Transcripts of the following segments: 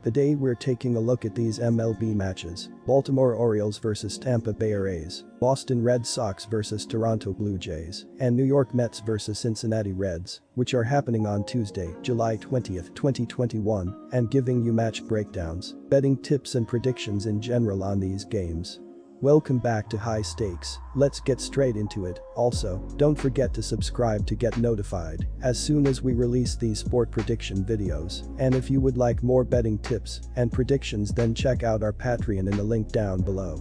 Today we're taking a look at these MLB matches: Baltimore Orioles vs Tampa Bay Rays, Boston Red Sox vs Toronto Blue Jays, and New York Mets vs Cincinnati Reds, which are happening on Tuesday, July 20th, 2021, and giving you match breakdowns, betting tips and predictions in general on these games. Welcome back to High Stakes. Let's get straight into it. Also, don't forget to subscribe to get notified as soon as we release these sport prediction videos, and if you would like more betting tips and predictions, then check out our Patreon in the link down below.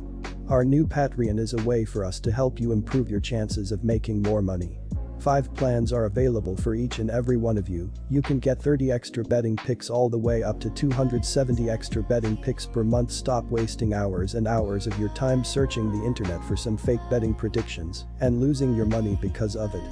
Our new Patreon is a way for us to help you improve your chances of making more money. 5 plans are available for each and every one of you. You can get 30 extra betting picks all the way up to 270 extra betting picks per month. Stop wasting hours and hours of your time searching the internet for some fake betting predictions and losing your money because of it.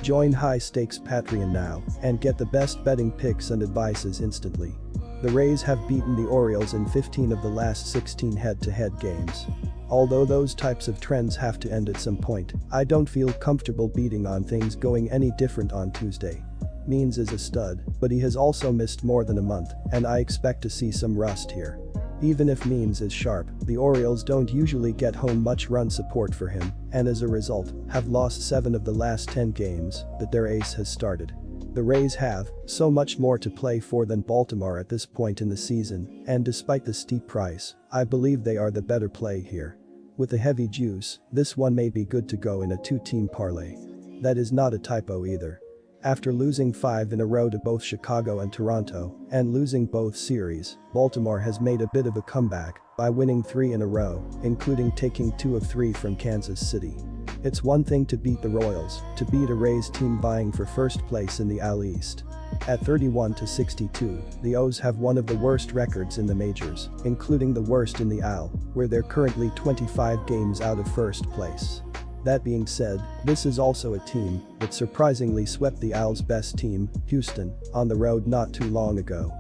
Join High Stakes Patreon now and get the best betting picks and advices instantly. The Rays have beaten the Orioles in 15 of the last 16 head-to-head games. Although those types of trends have to end at some point, I don't feel comfortable betting on things going any different on Tuesday. Means is a stud, but he has also missed more than a month, and I expect to see some rust here. Even if Means is sharp, the Orioles don't usually get home much run support for him, and as a result, have lost 7 of the last 10 games that their ace has started. The Rays have so much more to play for than Baltimore at this point in the season, and despite the steep price, I believe they are the better play here. With the heavy juice, this one may be good to go in a 2-team parlay. That is not a typo either. After losing 5 in a row to both Chicago and Toronto, and losing both series, Baltimore has made a bit of a comeback by winning 3 in a row, including taking 2 of 3 from Kansas City. It's one thing to beat the Royals, to beat a Rays team vying for first place in the AL East. At 31-62, the O's have one of the worst records in the majors, including the worst in the AL, where they're currently 25 games out of first place. That being said, this is also a team that surprisingly swept the AL's best team, Houston, on the road not too long ago.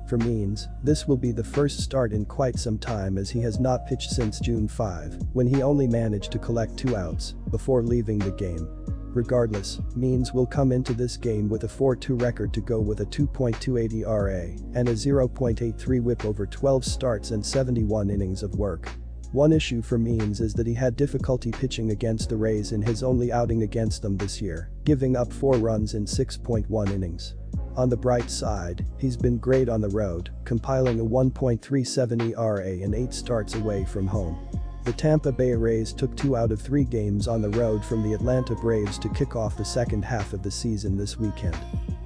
For Means, this will be the first start in quite some time, as he has not pitched since June 5, when he only managed to collect 2 outs before leaving the game. Regardless, Means will come into this game with a 4-2 record to go with a 2.28 ERA and a 0.83 WHIP over 12 starts and 71 innings of work. One issue for Means is that he had difficulty pitching against the Rays in his only outing against them this year, giving up 4 runs in 6.1 innings. On the bright side, he's been great on the road, compiling a 1.37 ERA and 8 starts away from home. The Tampa Bay Rays took 2 out of 3 games on the road from the Atlanta Braves to kick off the second half of the season this weekend.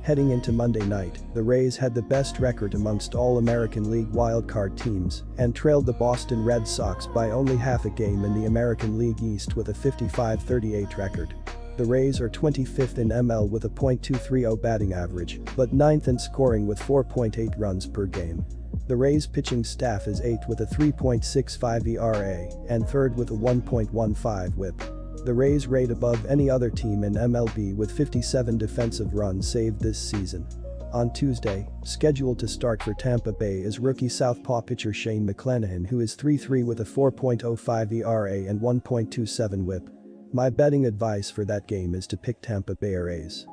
Heading into Monday night, the Rays had the best record amongst all American League wildcard teams and trailed the Boston Red Sox by only half a game in the American League East with a 55-38 record. The Rays are 25th in ML with a .230 batting average, but 9th in scoring with 4.8 runs per game. The Rays pitching staff is 8th with a 3.65 ERA and 3rd with a 1.15 WHIP. The Rays rate above any other team in MLB with 57 defensive runs saved this season. On Tuesday, scheduled to start for Tampa Bay is rookie southpaw pitcher Shane McClanahan, who is 3-3 with a 4.05 ERA and 1.27 WHIP. My betting advice for that game is to pick Tampa Bay Rays.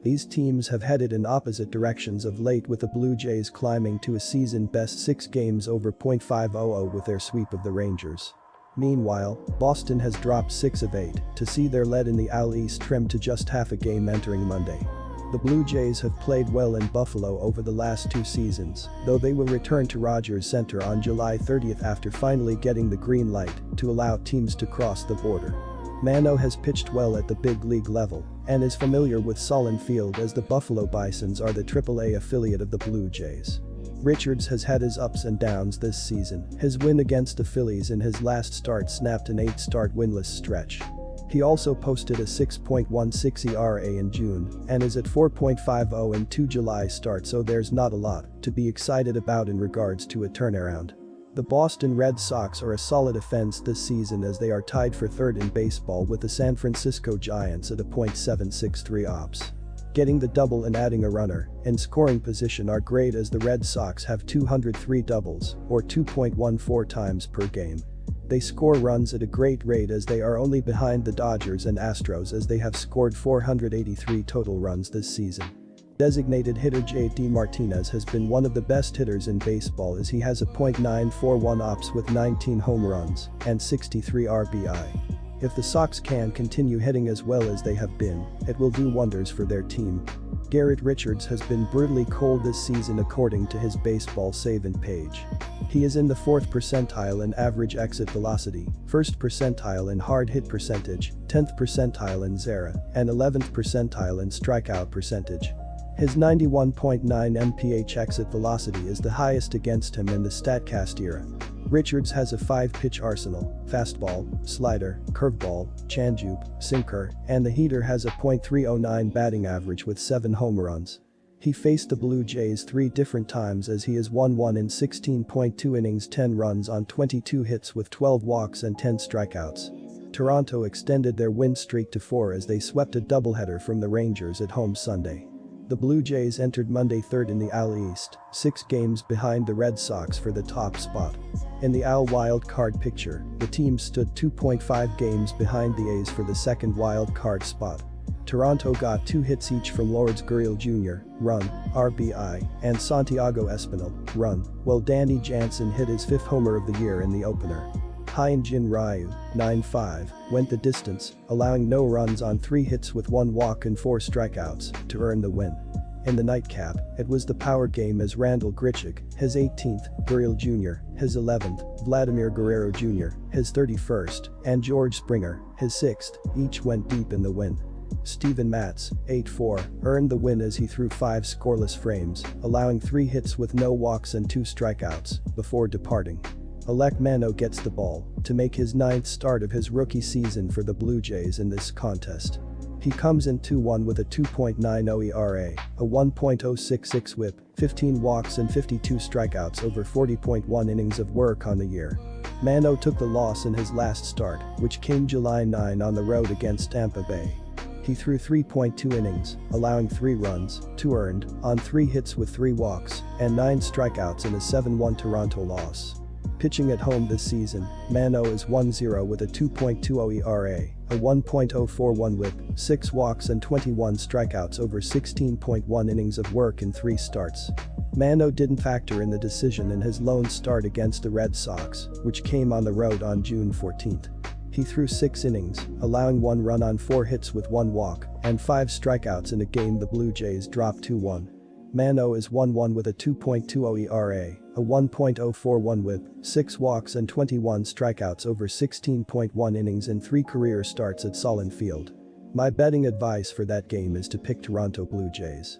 These teams have headed in opposite directions of late, with the Blue Jays climbing to a season-best 6 games over .500 with their sweep of the Rangers. Meanwhile, Boston has dropped 6 of 8 to see their lead in the AL East trimmed to just half a game entering Monday. The Blue Jays have played well in Buffalo over the last 2 seasons, though they will return to Rogers Center on July 30th after finally getting the green light to allow teams to cross the border. Mano has pitched well at the big league level and is familiar with Solon Field, as the Buffalo Bisons are the AAA affiliate of the Blue Jays. Richards has had his ups and downs this season. His win against the Phillies in his last start snapped an 8-start winless stretch. He also posted a 6.16 ERA in June and is at 4.50 in 2 July starts, so there's not a lot to be excited about in regards to a turnaround. The Boston Red Sox are a solid offense this season, as they are tied for 3rd in baseball with the San Francisco Giants at a .763 OPS. Getting the double and adding a runner in scoring position are great, as the Red Sox have 203 doubles, or 2.14 times per game. They score runs at a great rate, as they are only behind the Dodgers and Astros, as they have scored 483 total runs this season. Designated hitter J.D. Martinez has been one of the best hitters in baseball as he has a .941 OPS with 19 home runs and 63 RBI. If the Sox can continue hitting as well as they have been, it will do wonders for their team. Garrett Richards has been brutally cold this season according to his baseball savant page. He is in the 4th percentile in average exit velocity, 1st percentile in hard hit percentage, 10th percentile in ZERA, and 11th percentile in strikeout percentage. His 91.9 mph exit velocity is the highest against him in the StatCast era. Richards has a 5-pitch arsenal: fastball, slider, curveball, changeup, sinker, and the heater has a .309 batting average with 7 home runs. He faced the Blue Jays 3 different times as he has won 1 in 16.2 innings, 10 runs on 22 hits with 12 walks and 10 strikeouts. Toronto extended their win streak to 4 as they swept a doubleheader from the Rangers at home Sunday. The Blue Jays entered Monday 3rd in the AL East, 6 games behind the Red Sox for the top spot. In the AL wild card picture, the team stood 2.5 games behind the A's for the second wild card spot. Toronto got 2 hits each from Lourdes Gurriel Jr., run, RBI, and Santiago Espinal, run, while Danny Jansen hit his 5th homer of the year in the opener. Hyun-Jin Ryu, 9-5, went the distance, allowing no runs on 3 hits with 1 walk and 4 strikeouts to earn the win. In the nightcap, it was the power game as Randal Grichuk, his 18th, Gurriel Jr., his 11th, Vladimir Guerrero Jr., his 31st, and George Springer, his 6th, each went deep in the win. Steven Matz, 8-4, earned the win as he threw 5 scoreless frames, allowing 3 hits with no walks and 2 strikeouts, before departing. Alek Manoah gets the ball to make his 9th start of his rookie season for the Blue Jays in this contest. He comes in 2-1 with a 2.90 ERA, a 1.066 whip, 15 walks and 52 strikeouts over 40.1 innings of work on the year. Manoah took the loss in his last start, which came July 9 on the road against Tampa Bay. He threw 3.2 innings, allowing 3 runs, 2 earned, on 3 hits with 3 walks, and 9 strikeouts in a 7-1 Toronto loss. Pitching at home this season, Manoah is 1-0 with a 2.20 ERA, a 1.041 whip, 6 walks and 21 strikeouts over 16.1 innings of work in 3 starts. Manoah didn't factor in the decision in his lone start against the Red Sox, which came on the road on June 14. He threw 6 innings, allowing 1 run on 4 hits with 1 walk, and 5 strikeouts in a game the Blue Jays dropped 2-1. Manoah is 1-1 with a 2.20 ERA, a 1.041 whip, 6 walks and 21 strikeouts over 16.1 innings in 3 career starts at Solon Field. My betting advice for that game is to pick Toronto Blue Jays.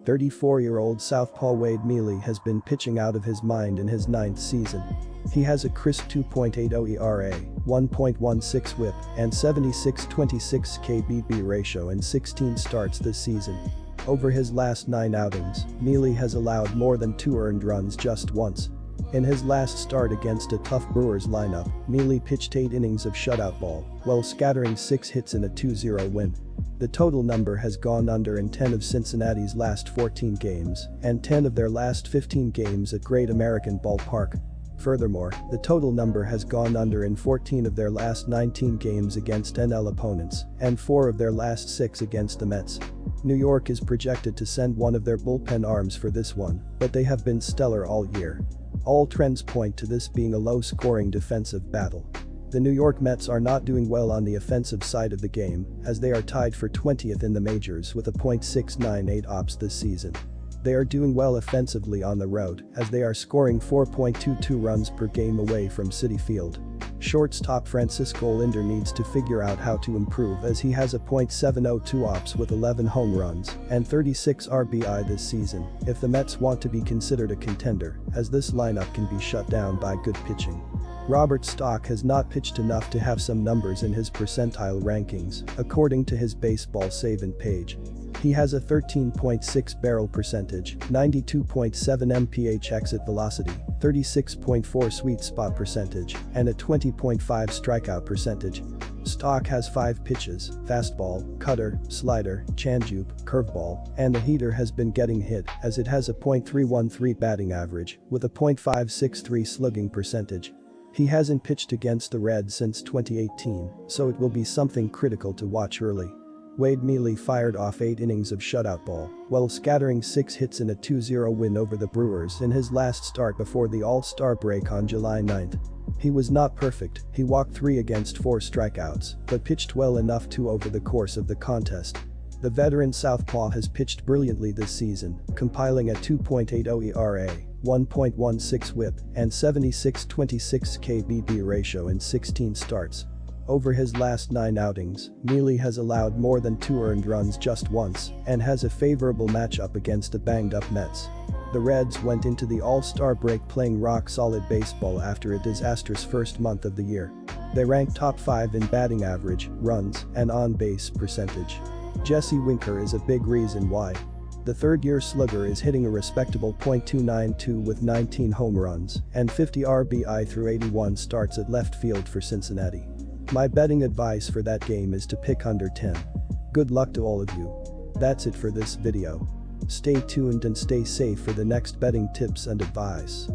34-year-old southpaw Wade Miley has been pitching out of his mind in his 9th season. He has a crisp 2.80 ERA, 1.16 whip, and 76-26 KBB ratio in 16 starts this season. Over his last 9 outings, Miley has allowed more than 2 earned runs just once. In his last start against a tough Brewers lineup, Miley pitched 8 innings of shutout ball, while scattering 6 hits in a 2-0 win. The total number has gone under in 10 of Cincinnati's last 14 games, and 10 of their last 15 games at Great American Ballpark. Furthermore, the total number has gone under in 14 of their last 19 games against NL opponents, and 4 of their last 6 against the Mets. New York is projected to send one of their bullpen arms for this one, but they have been stellar all year. All trends point to this being a low-scoring defensive battle. The New York Mets are not doing well on the offensive side of the game, as they are tied for 20th in the majors with a .698 OPS this season. They are doing well offensively on the road, as they are scoring 4.22 runs per game away from Citi Field. Shortstop Francisco Lindor needs to figure out how to improve as he has a .702 OPS with 11 home runs and 36 RBI this season if the Mets want to be considered a contender, as this lineup can be shut down by good pitching. Robert Stock has not pitched enough to have some numbers in his percentile rankings, according to his baseball savant page. He has a 13.6 barrel percentage, 92.7 mph exit velocity, 36.4 sweet spot percentage, and a 20.5 strikeout percentage. Stock has 5 pitches: fastball, cutter, slider, changeup, curveball, and the heater has been getting hit as it has a .313 batting average with a .563 slugging percentage. He hasn't pitched against the Reds since 2018, so it will be something critical to watch early. Wade Miley fired off 8 innings of shutout ball while scattering 6 hits in a 2-0 win over the Brewers in his last start before the All-Star break on July 9. He was not perfect, he walked 3 against 4 strikeouts, but pitched well enough to over the course of the contest. The veteran southpaw has pitched brilliantly this season, compiling a 2.80 ERA, 1.16 WHIP, and 76-26 KBD ratio in 16 starts. Over his last 9 outings, Miley has allowed more than 2 earned runs just once and has a favorable matchup against the banged-up Mets. The Reds went into the All-Star break playing rock-solid baseball after a disastrous first month of the year. They ranked top 5 in batting average, runs, and on-base percentage. Jesse Winker is a big reason why. The third-year slugger is hitting a respectable .292 with 19 home runs and 50 RBI through 81 starts at left field for Cincinnati. My betting advice for that game is to pick under 10. Good luck to all of you. That's it for this video. Stay tuned and stay safe for the next betting tips and advice.